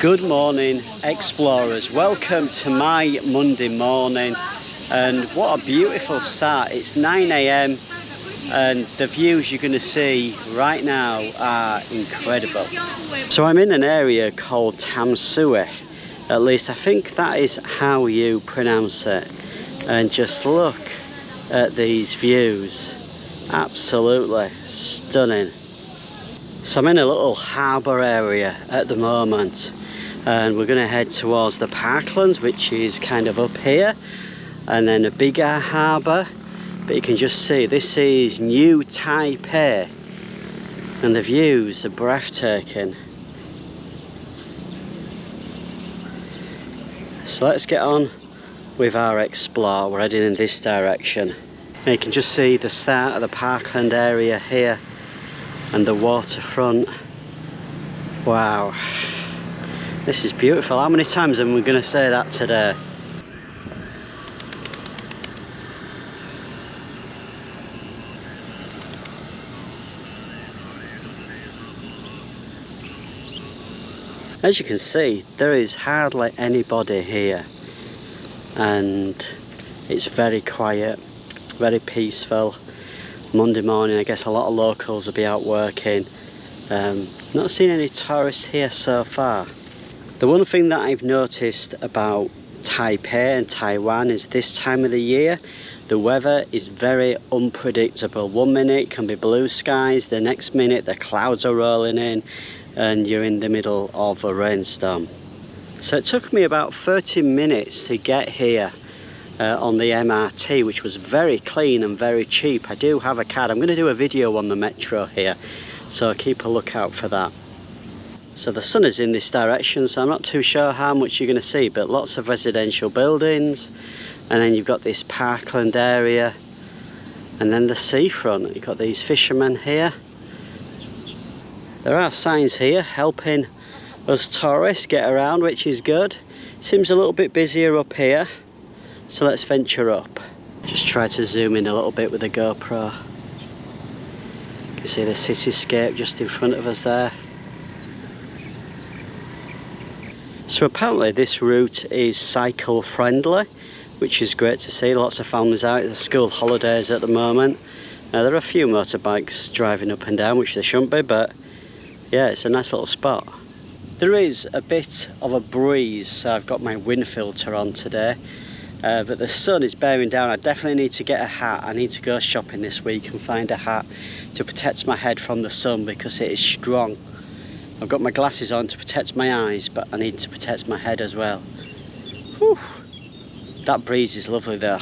Good morning, explorers. Welcome to my Monday morning, and what a beautiful start. It's 9 AM and the views you're going to see right now are incredible. So I'm in an area called Tamsui, at least I think that is how you pronounce it, and just look at these views, absolutely stunning. So I'm in a little harbour area at the moment, and we're going to head towards the parklands, which is kind of up here, and then a bigger harbour. But you can just see this is New Taipei, and the views are breathtaking. So let's get on with our explore. We're heading in this direction. And you can just see the start of the parkland area here and the waterfront. Wow, this is beautiful. How many times am we going to say that today? As you can see, there is hardly anybody here, and it's very quiet, very peaceful. Monday morning, I guess a lot of locals will be out working. Not seen any tourists here so far. The one thing that I've noticed about Taipei and Taiwan is this time of the year, the weather is very unpredictable. One minute it can be blue skies, the next minute the clouds are rolling in, and you're in the middle of a rainstorm. So it took me about 30 minutes to get here on the MRT, which was very clean and very cheap. I do have a card. I'm going to do a video on the metro here, so keep a lookout for that. So the sun is in this direction, so I'm not too sure how much you're going to see, but lots of residential buildings, and then you've got this parkland area, and then the seafront. You've got these fishermen here. There are signs here helping us tourists get around, which is good. Seems a little bit busier up here, so let's venture up. Just try to zoom in a little bit with the GoPro. You can see the cityscape just in front of us there. So apparently this route is cycle friendly, which is great to see. Lots of families out. It's school holidays at the moment. Now there are a few motorbikes driving up and down, which there shouldn't be, but yeah, it's a nice little spot. There is a bit of a breeze, so I've got my wind filter on today, but the sun is bearing down. I definitely need to get a hat. I need to go shopping this week and find a hat to protect my head from the sun, because it is strong. I've got my glasses on to protect my eyes, but I need to protect my head as well. Whew. That breeze is lovely though.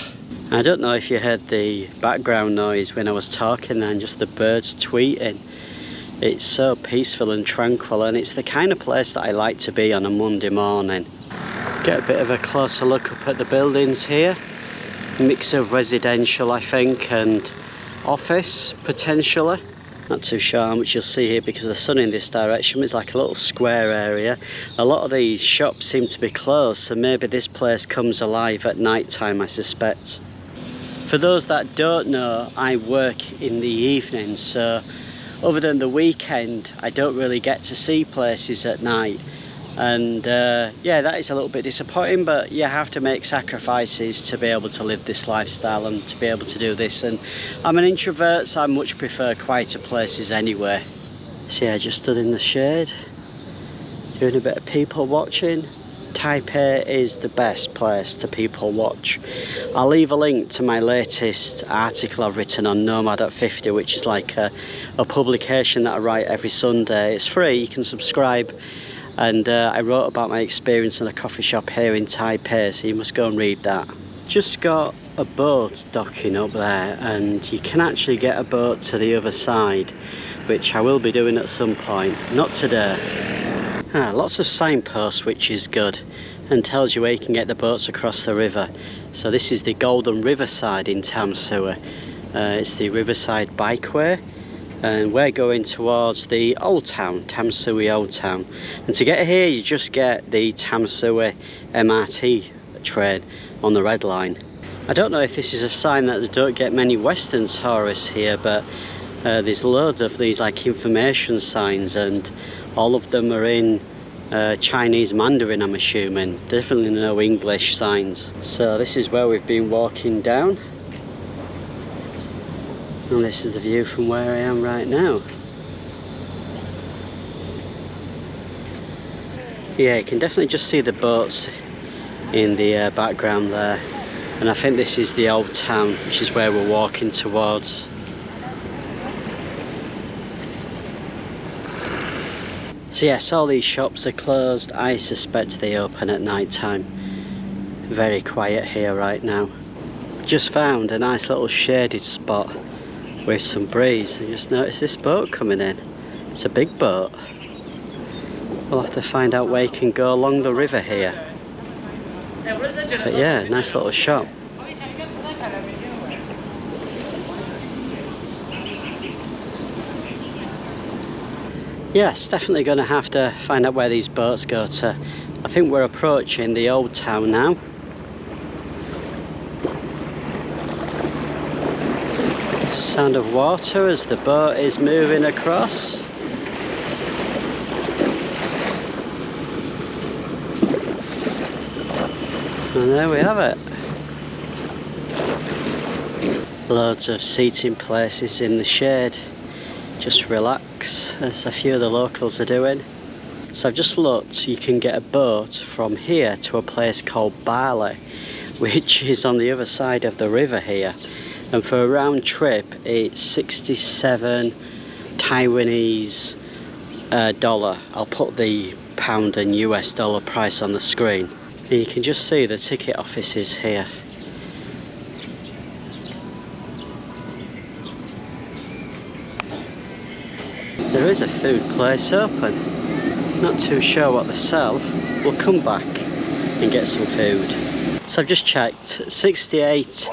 I don't know if you heard the background noise when I was talking then, just the birds tweeting. It's so peaceful and tranquil, and it's the kind of place that I like to be on a Monday morning. Get a bit of a closer look up at the buildings here. A mix of residential, I think, and office potentially. Not too sure how much you'll see here because of the sun in this direction. It's like a little square area. A lot of these shops seem to be closed, so maybe this place comes alive at night time, I suspect. For those that don't know, I work in the evening, so other than the weekend, I don't really get to see places at night. And yeah, that is a little bit disappointing, but you have to make sacrifices to be able to live this lifestyle and to be able to do this. And I'm an introvert, so I much prefer quieter places anyway. See, I just stood in the shade, doing a bit of people watching. Taipei is the best place to people watch. I'll leave a link to my latest article I've written on Nomad at 50, which is like a publication that I write every Sunday. It's free, you can subscribe. And I wrote about my experience in a coffee shop here in Taipei, so you must go and read that. Just got a boat docking up there, and you can actually get a boat to the other side, which I will be doing at some point, not today. Lots of signposts, which is good, and tells you where you can get the boats across the river. So this is the Golden Riverside in Tamsui. It's the Riverside Bikeway. And we're going towards the Old Town, Tamsui Old Town. And to get here, you just get the Tamsui MRT train on the red line. I don't know if this is a sign that they don't get many Western tourists here, but there's loads of these like information signs, and all of them are in Chinese Mandarin, I'm assuming. Definitely no English signs. So this is where we've been walking down. And this is the view from where I am right now. Yeah, you can definitely just see the boats in the background there. And I think this is the old town, which is where we're walking towards. So yes, all these shops are closed. I suspect they open at night time. Very quiet here right now. Just found a nice little shaded spot with some breeze. I just noticed this boat coming in. It's a big boat. We'll have to find out where you can go along the river here. But yeah, nice little shop. Yes, definitely going to have to find out where these boats go to. I think we're approaching the old town now. Sound of water as the boat is moving across. And there we have it. Loads of seating places in the shade. Just relax, as a few of the locals are doing. So I've just looked, you can get a boat from here to a place called Bali, which is on the other side of the river here. And for a round trip, it's 67 Taiwanese dollar. I'll put the pound and US dollar price on the screen. And you can just see the ticket offices here. There is a food place open. Not too sure what they sell. We'll come back and get some food. So I've just checked. 68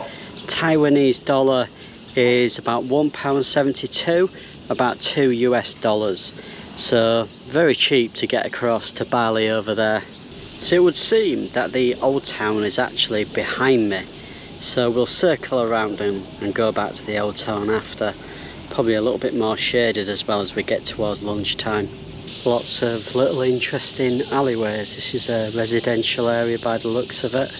Taiwanese dollar is about £1.72, about $2 US. So very cheap to get across to Bali over there. So it would seem that the old town is actually behind me. So we'll circle around and go back to the old town after. Probably a little bit more shaded as well as we get towards lunchtime. Lots of little interesting alleyways. This is a residential area by the looks of it.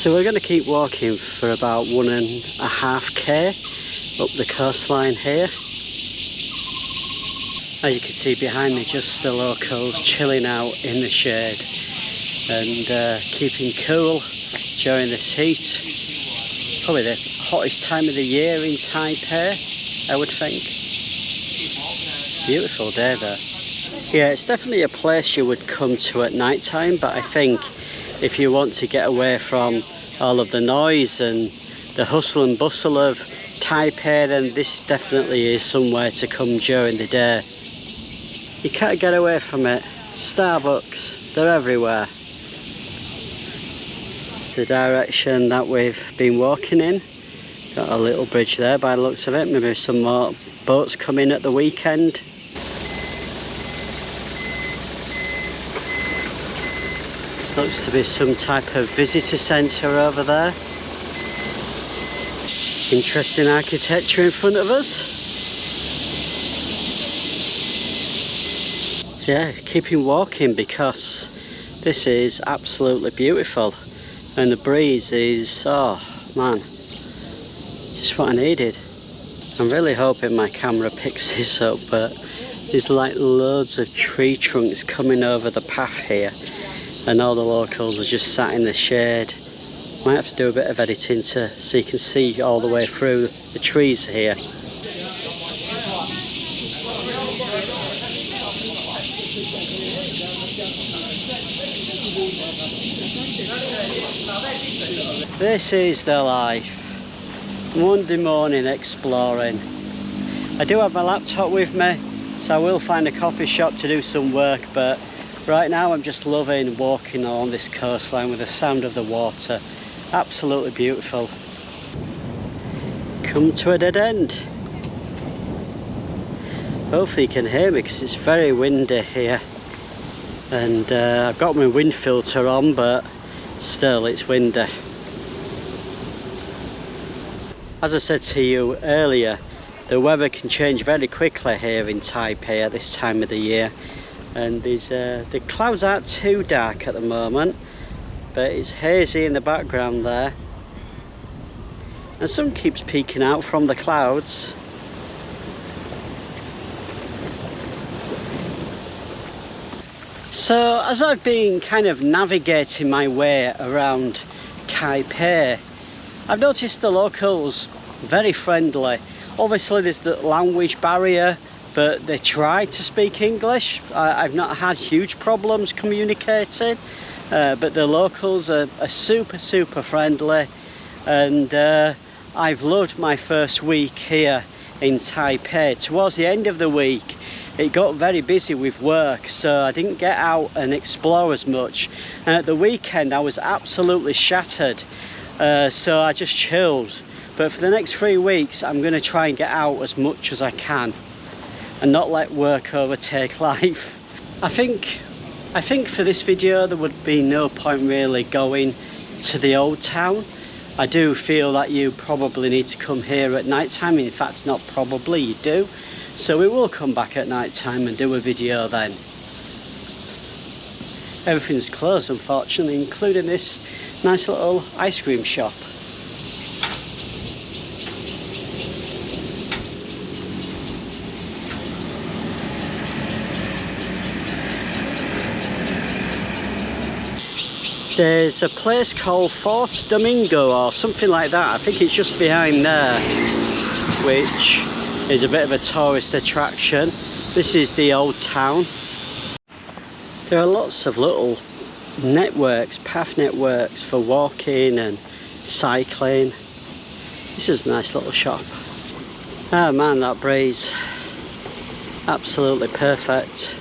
So we're going to keep walking for about 1.5 km up the coastline here. As you can see behind me, just the locals chilling out in the shade and keeping cool during this heat. Probably the hottest time of the year in Taipei, I would think. Beautiful day there. Yeah, it's definitely a place you would come to at night time, but I think if you want to get away from all of the noise and the hustle and bustle of Taipei, then this definitely is somewhere to come during the day. You can't get away from it. Starbucks, they're everywhere. The direction that we've been walking in. Got a little bridge there by the looks of it. Maybe some more boats come in at the weekend. Looks to be some type of visitor centre over there. Interesting architecture in front of us. Yeah, keeping walking because this is absolutely beautiful and the breeze is, oh man, just what I needed. I'm really hoping my camera picks this up, but there's like loads of tree trunks coming over the path here and all the locals are just sat in the shade. Might have to do a bit of editing so you can see all the way through the trees here. This is the life. Monday morning exploring. I do have my laptop with me, so I will find a coffee shop to do some work, but right now I'm just loving walking along this coastline with the sound of the water. Absolutely beautiful. Come to a dead end. Hopefully you can hear me because it's very windy here. And I've got my wind filter on, but still it's windy. As I said to you earlier, the weather can change very quickly here in Taipei at this time of the year, and the clouds aren't too dark at the moment, but it's hazy in the background there, and sun keeps peeking out from the clouds. So as I've been kind of navigating my way around Taipei, I've noticed the locals very friendly. Obviously there's the language barrier, but they try to speak English. I've not had huge problems communicating, but the locals are super friendly, and I've loved my first week here in Taipei. Towards the end of the week it got very busy with work, so I didn't get out and explore as much, and at the weekend I was absolutely shattered, so I just chilled. But for the next 3 weeks I'm going to try and get out as much as I can and not let work overtake life. I think for this video there would be no point really going to the old town. I do feel that you probably need to come here at night time. In fact, not probably, you do. So we will come back at night time and do a video then. Everything's closed unfortunately, including this nice little ice cream shop. There's a place called Fort Domingo or something like that. I think it's just behind there, which is a bit of a tourist attraction. This is the old town. There are lots of little networks, path networks for walking and cycling. This is a nice little shop. Oh man, that breeze. Absolutely perfect.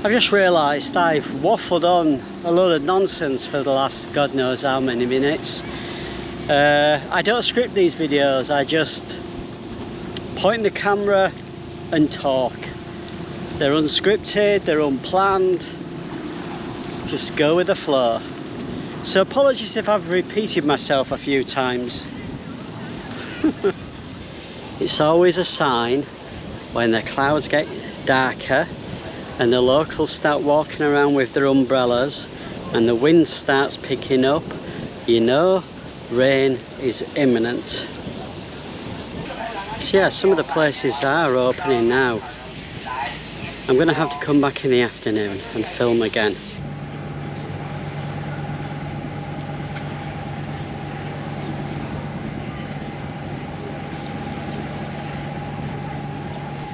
I've just realised I've waffled on a load of nonsense for the last God knows how many minutes. I don't script these videos, I just point the camera and talk. They're unscripted, they're unplanned, just go with the flow. So apologies if I've repeated myself a few times. It's always a sign when the clouds get darker and the locals start walking around with their umbrellas and the wind starts picking up, you know rain is imminent. So yeah, some of the places are opening now. I'm going to have to come back in the afternoon and film again.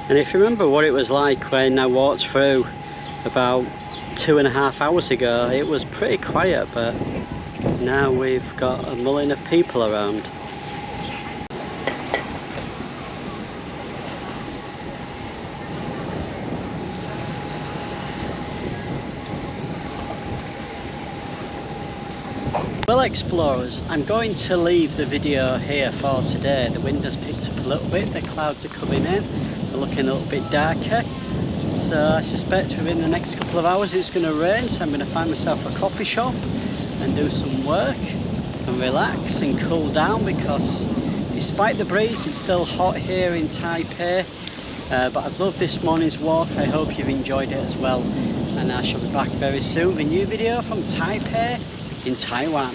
And if you remember what it was like when I walked through about 2.5 hours ago, it was pretty quiet, but now we've got a mulling of people around. Well explorers, I'm going to leave the video here for today. The wind has picked up a little bit, the clouds are coming in, they're looking a little bit darker. So I suspect within the next couple of hours it's going to rain, so I'm going to find myself a coffee shop and do some work and relax and cool down, because despite the breeze it's still hot here in Taipei. But I've loved this morning's walk, I hope you've enjoyed it as well, and I shall be back very soon with a new video from Taipei in Taiwan.